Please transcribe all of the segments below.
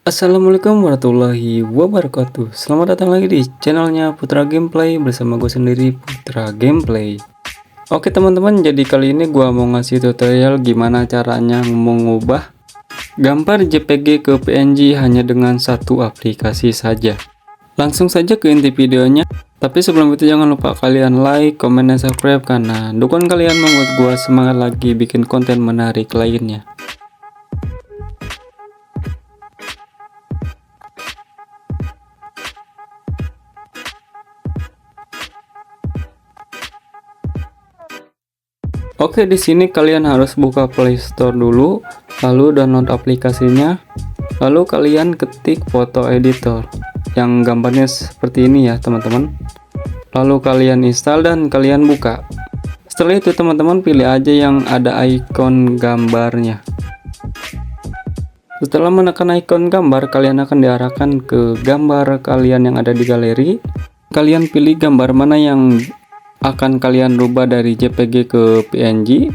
Assalamualaikum warahmatullahi wabarakatuh. Selamat datang lagi di channelnya Putra Gameplay bersama gue sendiri, Putra Gameplay. Oke teman-teman, jadi kali ini gue mau ngasih tutorial gimana caranya mengubah gambar JPG ke PNG hanya dengan satu aplikasi saja. Langsung saja ke inti videonya. Tapi sebelum itu jangan lupa kalian like, komen, dan subscribe karena dukungan kalian membuat gue semangat lagi bikin konten menarik lainnya. Oke, di sini kalian harus buka Play Store dulu, lalu download aplikasinya, lalu kalian ketik foto editor yang gambarnya seperti ini ya teman-teman. Lalu kalian install dan kalian buka. Setelah itu teman-teman pilih aja yang ada ikon gambarnya. Setelah menekan ikon gambar, kalian akan diarahkan ke gambar kalian yang ada di galeri. Kalian pilih gambar mana yang akan kalian rubah dari JPG ke PNG.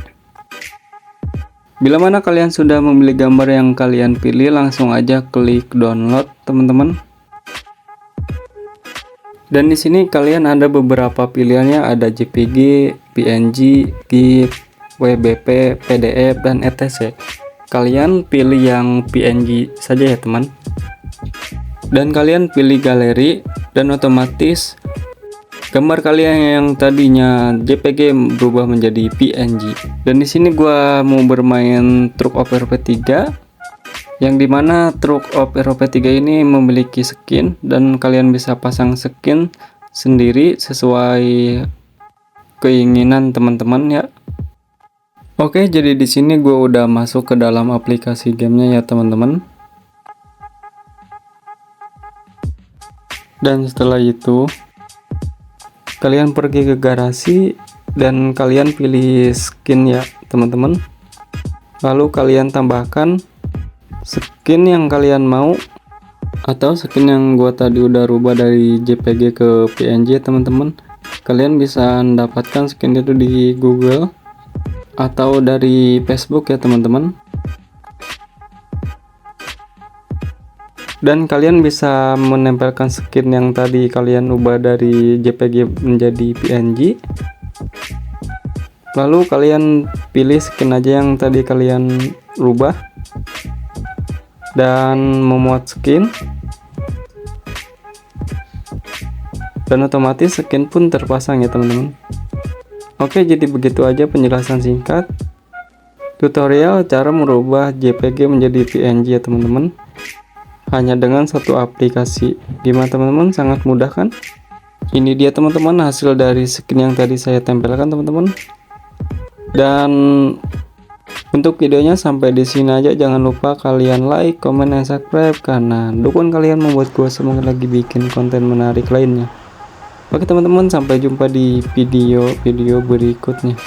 Bila mana kalian sudah memilih gambar yang kalian pilih, langsung aja klik download teman-teman. Dan di sini kalian ada beberapa pilihannya, ada JPG, PNG, GIF, WBP, PDF, dan etc. Kalian pilih yang PNG saja ya teman. Dan kalian pilih galeri dan otomatis gambar kalian yang tadinya JPG berubah menjadi PNG. Dan di sini gua mau bermain Truck of RP3, yang dimana Truck of RP3 ini memiliki skin dan kalian bisa pasang skin sendiri sesuai keinginan teman-teman ya. Oke, jadi di sini gua udah masuk ke dalam aplikasi gamenya ya teman-teman. Dan setelah itu kalian pergi ke garasi dan kalian pilih skin ya teman-teman. Lalu kalian tambahkan skin yang kalian mau atau skin yang gua tadi udah rubah dari JPG ke PNG teman-teman. Kalian bisa mendapatkan skin itu di Google atau dari Facebook ya teman-teman. Dan kalian bisa menempelkan skin yang tadi kalian ubah dari JPG menjadi PNG. Lalu kalian pilih skin aja yang tadi kalian rubah dan memuat skin. Dan otomatis skin pun terpasang ya teman-teman. Oke, jadi begitu aja penjelasan singkat tutorial cara merubah JPG menjadi PNG ya teman-teman, hanya dengan satu aplikasi. Gimana teman-teman, sangat mudah kan? Ini dia teman-teman hasil dari skin yang tadi saya tempelkan teman-teman. Dan untuk videonya sampai di sini aja. Jangan lupa kalian like, comment, dan subscribe karena dukungan kalian membuat gue semangat lagi bikin konten menarik lainnya. Oke teman-teman, sampai jumpa di video berikutnya.